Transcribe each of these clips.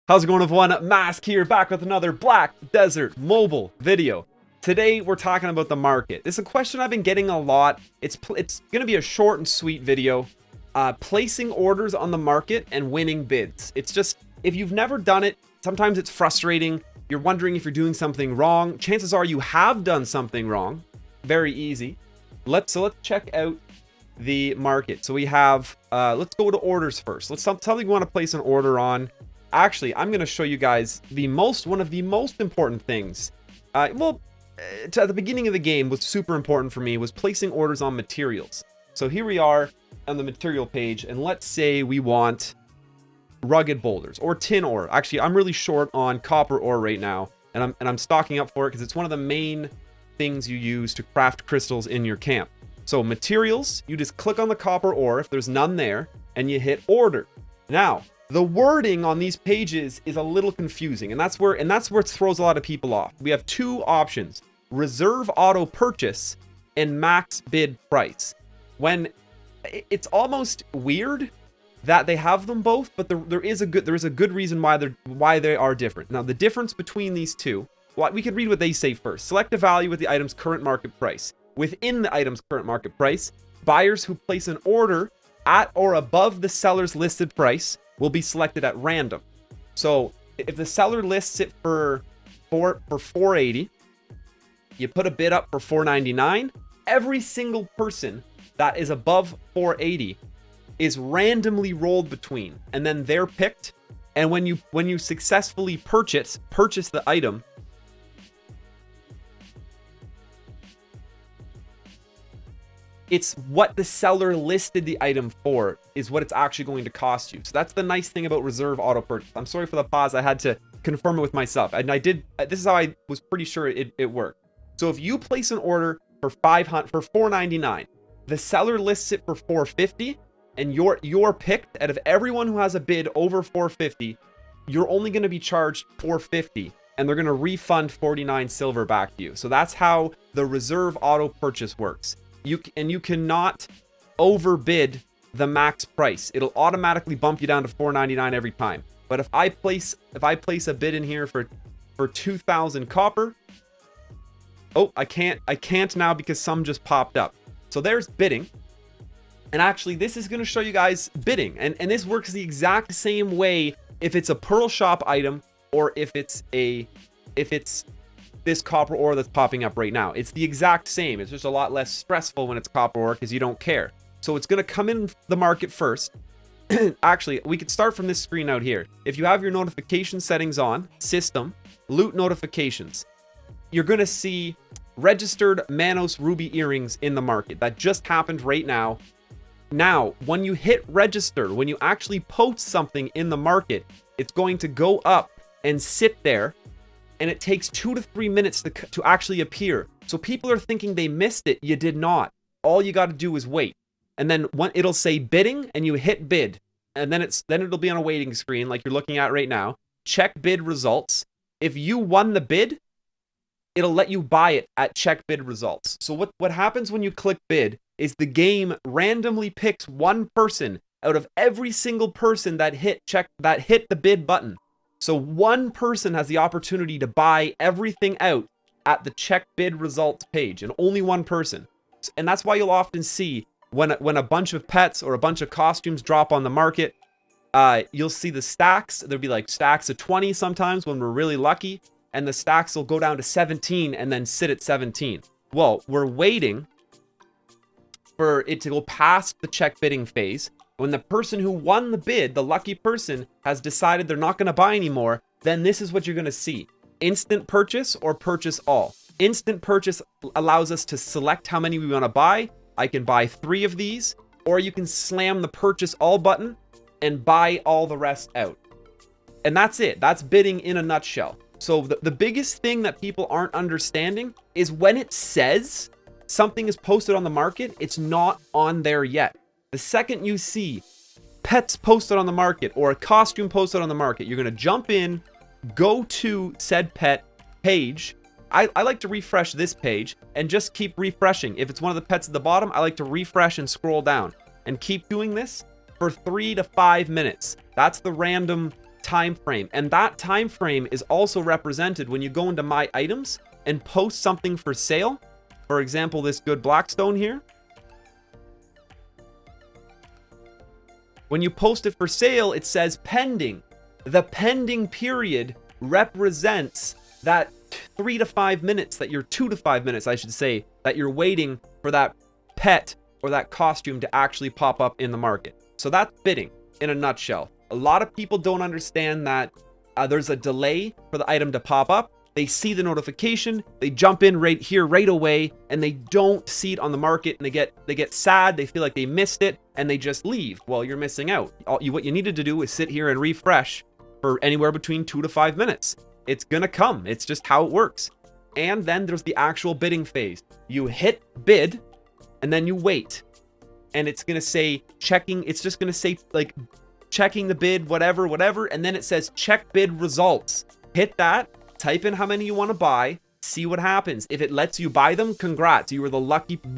How's it going, everyone? Mask here, back with another Black Desert mobile video. Today, we're talking about the market. This is a question I've been getting a lot. It's going to be a short and sweet video. Placing orders on the market and winning bids. It's just, if you've never done it, sometimes it's frustrating. You're wondering if you're doing something wrong. Chances are you have done something wrong. Very easy. Let's check out the market. So we have, let's go to orders first. Let's something we want to place an order on. Actually, I'm going to show you guys one of the most important things. At the beginning of the game, what's super important for me was placing orders on materials. So here we are on the material page, and let's say we want rugged boulders or tin ore. Actually, I'm really short on copper ore right now, and I'm stocking up for it because it's one of the main things you use to craft crystals in your camp. So materials, you just click on the copper ore if there's none there, and you hit order. Now, the wording on these pages is a little confusing, and that's where it throws a lot of people off. We have two options: reserve auto purchase and max bid price. When it's almost weird that they have them both, but there is a good reason why they are different. Now, the difference between these two, well, we could read what they say first. Select a value with the item's current market price. Within the item's current market price, buyers who place an order at or above the seller's listed price will be selected at random. So if the seller lists it for 480, you put a bid up for 499, every single person that is above 480 is randomly rolled between, and then they're picked. And when you successfully purchase the item, it's what the seller listed the item for is what it's actually going to cost you. So that's the nice thing about reserve auto purchase. I'm sorry for the pause. I had to confirm it with myself. And this is how I was pretty sure it worked. So if you place an order for $499, the seller lists it for $450, and you're picked out of everyone who has a bid over $450, you're only going to be charged $450, and they're going to refund 49 silver back to you. So that's how the reserve auto purchase works. You cannot overbid the max price. It'll automatically bump you down to $499 every time. But if I place a bid in here for 2,000 copper, oh, I can't now because some just popped up. So there's bidding. And actually, this is going to show you guys bidding, and this works the exact same way if it's a pearl shop item or if it's this copper ore that's popping up right now. It's the exact same. It's just a lot less stressful when it's copper ore because you don't care. So it's going to come in the market first. Actually, we could start from this screen out here. If you have your notification settings on, system, loot notifications, you're going to see registered Manos ruby earrings in the market. That just happened right now. Now, when you hit register, when you actually post something in the market, it's going to go up and sit there, and it takes 2 to 3 minutes to actually appear. So people are thinking they missed it. You did not. All you got to do is wait. And then it'll say bidding, and you hit bid. And then it'll be on a waiting screen like you're looking at right now. Check bid results. If you won the bid, it'll let you buy it at check bid results. So what happens when you click bid is the game randomly picks one person out of every single person that hit the bid button. So one person has the opportunity to buy everything out at the check bid results page, and only one person. And that's why you'll often see when a bunch of pets or a bunch of costumes drop on the market, you'll see the stacks. There'll be like stacks of 20 sometimes when we're really lucky, and the stacks will go down to 17 and then sit at 17. Well, we're waiting for it to go past the check bidding phase. When the person who won the bid, the lucky person, has decided they're not going to buy anymore, then this is what you're going to see. Instant purchase or purchase all. Instant purchase allows us to select how many we want to buy. I can buy 3 of these, or you can slam the purchase all button and buy all the rest out. And that's it. That's bidding in a nutshell. So the biggest thing that people aren't understanding is when it says something is posted on the market, it's not on there yet. The second you see pets posted on the market or a costume posted on the market, you're going to jump in, go to said pet page. I like to refresh this page and just keep refreshing. If it's one of the pets at the bottom, I like to refresh and scroll down and keep doing this for 3 to 5 minutes. That's the random time frame. And that time frame is also represented when you go into my items and post something for sale. For example, this good Blackstone here. When you post it for sale, it says pending. The pending period represents that 3 to 5 minutes that you're 2 to 5 minutes, I should say, that you're waiting for that pet or that costume to actually pop up in the market. So that's bidding in a nutshell. A lot of people don't understand that there's a delay for the item to pop up. They see the notification, they jump in right here right away, and they don't see it on the market, and they get sad, they feel like they missed it, and they just leave. Well, you're missing out. What you needed to do is sit here and refresh for anywhere between 2 to 5 minutes. It's gonna come. It's just how it works. And then there's the actual bidding phase. You hit bid, and then you wait. And it's gonna say checking, it's just gonna say like checking the bid, whatever, and then it says check bid results. Hit that. Type in how many you want to buy, see what happens. If it lets you buy them, congrats. You were the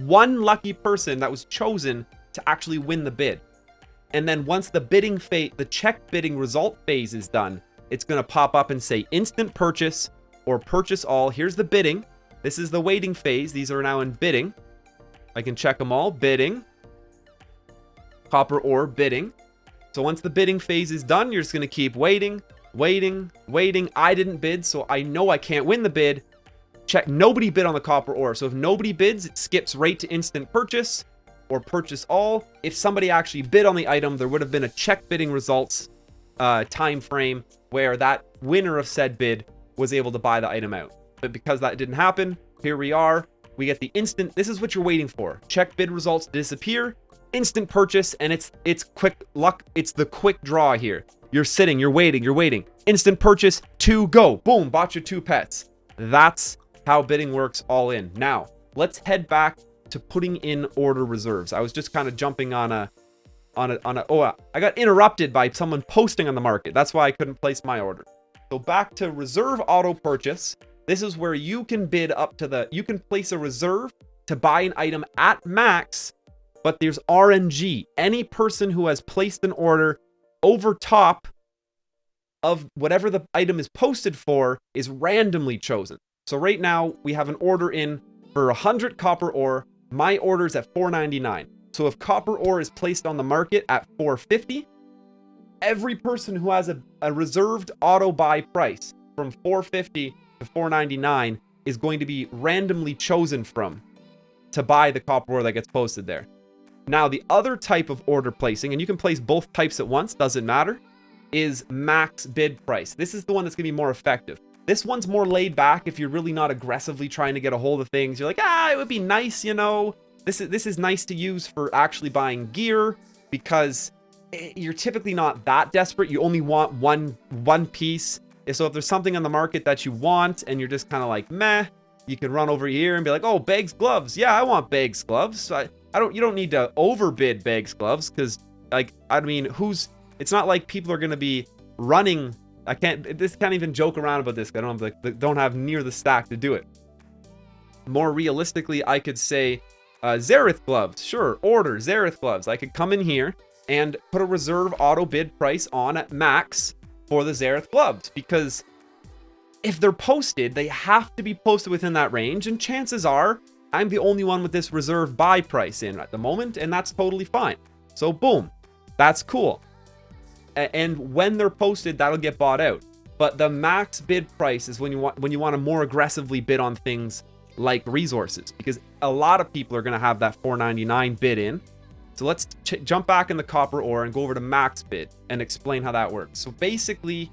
one lucky person that was chosen to actually win the bid. And then once the bidding phase, the check bidding result phase is done, it's going to pop up and say instant purchase or purchase all. Here's the bidding. This is the waiting phase. These are now in bidding. I can check them all. Bidding, copper ore, bidding. So once the bidding phase is done, you're just going to keep waiting. I didn't bid, so I know I can't win the bid. Check, nobody bid on the copper ore. So if nobody bids, it skips right to instant purchase or purchase all. If somebody actually bid on the item, there would have been a check bidding results time frame where that winner of said bid was able to buy the item out. But because that didn't happen, here we are. We get the instant, this is what you're waiting for. Check bid results disappear, instant purchase, and it's quick luck. It's the quick draw here. You're sitting, you're waiting. Instant purchase, 2, go. Boom, bought your 2 pets. That's how bidding works all in. Now, let's head back to putting in order reserves. I was just kind of jumping on a, I got interrupted by someone posting on the market. That's why I couldn't place my order. So back to reserve auto purchase. This is where you can bid up to you can place a reserve to buy an item at max, but there's RNG. Any person who has placed an order over top of whatever the item is posted for is randomly chosen. So right now we have an order in for 100 copper ore. My order is at $4.99. So if copper ore is placed on the market at $4.50, every person who has a reserved auto buy price from $4.50 to $4.99 is going to be randomly chosen from to buy the copper ore that gets posted there. Now, the other type of order placing, and you can place both types at once, doesn't matter, is max bid price. This is the one that's going to be more effective. This one's more laid back if you're really not aggressively trying to get a hold of things. You're like, it would be nice, you know. This is nice to use for actually buying gear because you're typically not that desperate. You only want one piece. So if there's something on the market that you want and you're just kind of like, meh, you can run over here and be like, oh, Beg's gloves. Yeah, I want Beg's gloves. You don't need to overbid Beg's gloves because, like, I mean, it's not like people are going to be running. I can't even joke around about this. I don't have near the stack to do it. More realistically, I could say Zareth gloves. Sure, order Zareth gloves. I could come in here and put a reserve auto bid price on at max for the Zareth gloves because if they're posted, they have to be posted within that range, and chances are I'm the only one with this reserve buy price in at the moment, and that's totally fine. So boom, that's cool. And when they're posted, that'll get bought out. But the max bid price is when you want to more aggressively bid on things like resources, because a lot of people are going to have that $4.99 bid in. So let's jump back in the copper ore and go over to max bid and explain how that works. So basically,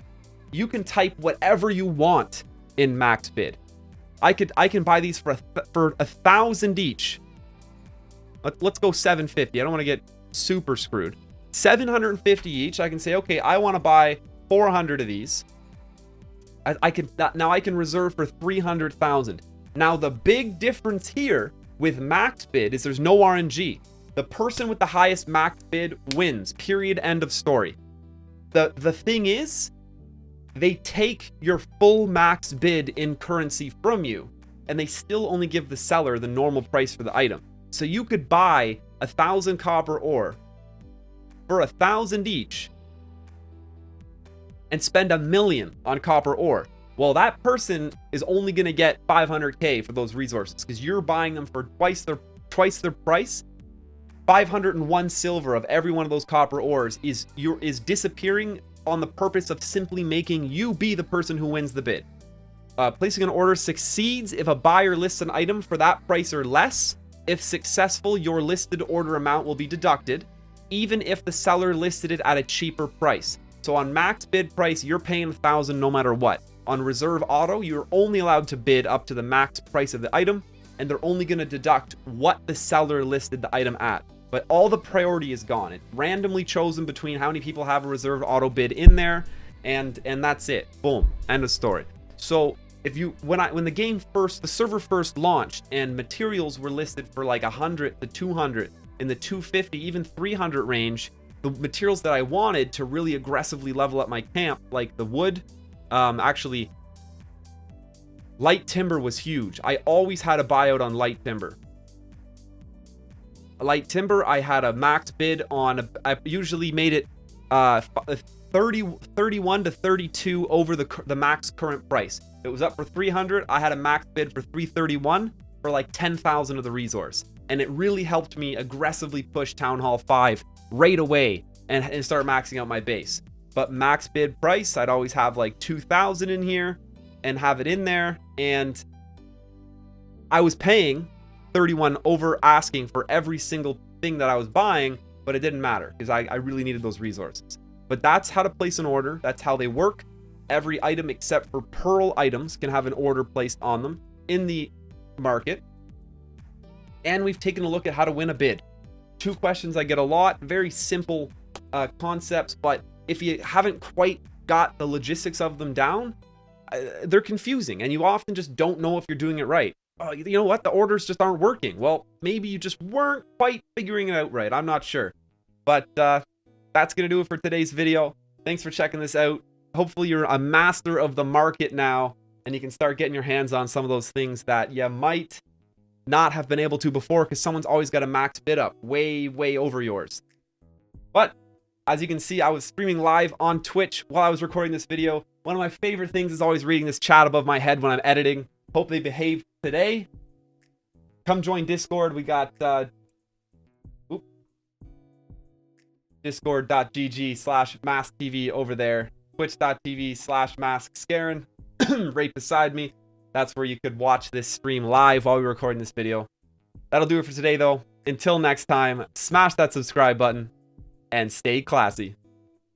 you can type whatever you want in max bid. I can buy these for 1,000 each. Let's go 750. I don't want to get super screwed. 750 each. I can say, okay, I want to buy 400 of these. I can reserve for 300,000. Now the big difference here with max bid is there's no RNG. The person with the highest max bid wins. Period. End of story. The thing is, they take your full max bid in currency from you, and they still only give the seller the normal price for the item. So you could buy 1,000 copper ore for 1,000 each, and spend $1 million on copper ore. Well, that person is only going to get 500K for those resources because you're buying them for twice their price. 501 silver of every one of those copper ores is disappearing on the purpose of simply making you be the person who wins the bid. Placing an order succeeds if a buyer lists an item for that price or less. If successful, your listed order amount will be deducted, even if the seller listed it at a cheaper price. So on max bid price, you're paying 1,000 no matter what. On reserve auto, you're only allowed to bid up to the max price of the item, and they're only going to deduct what the seller listed the item at. But all the priority is gone. It's randomly chosen between how many people have a reserved auto bid in there, and that's it. Boom. End of story. So if you when the server first launched and materials were listed for like 100 to 200 in the 250 even 300 range, the materials that I wanted to really aggressively level up my camp, like the wood, actually light timber was huge. I always had a buyout on light timber. Light timber, I had a max bid on. I usually made it 31 to 32 over the max current price. It was up for 300. I had a max bid for 331 for like 10,000 of the resource, and it really helped me aggressively push Town Hall 5 right away and start maxing out my base. But max bid price, I'd always have like 2,000 in here and have it in there, and I was paying 31 over asking for every single thing that I was buying, but it didn't matter because I really needed those resources. But that's how to place an order. That's how they work. Every item except for pearl items can have an order placed on them in the market. And we've taken a look at how to win a bid. 2 questions I get a lot, very simple concepts, but if you haven't quite got the logistics of them down, they're confusing, and you often just don't know if you're doing it right. Oh, you know what? The orders just aren't working. Well, maybe you just weren't quite figuring it out right. I'm not sure. But that's going to do it for today's video. Thanks for checking this out. Hopefully you're a master of the market now, and you can start getting your hands on some of those things that you might not have been able to before, because someone's always got a max bid up way, way over yours. But as you can see, I was streaming live on Twitch while I was recording this video. One of my favorite things is always reading this chat above my head when I'm editing. Hope they behave today. Come join Discord. We got discord.gg/MaskTV over there. Twitch.tv/MaskScarin right beside me. That's where you could watch this stream live while we're recording this video. That'll do it for today, though. Until next time, smash that subscribe button and stay classy.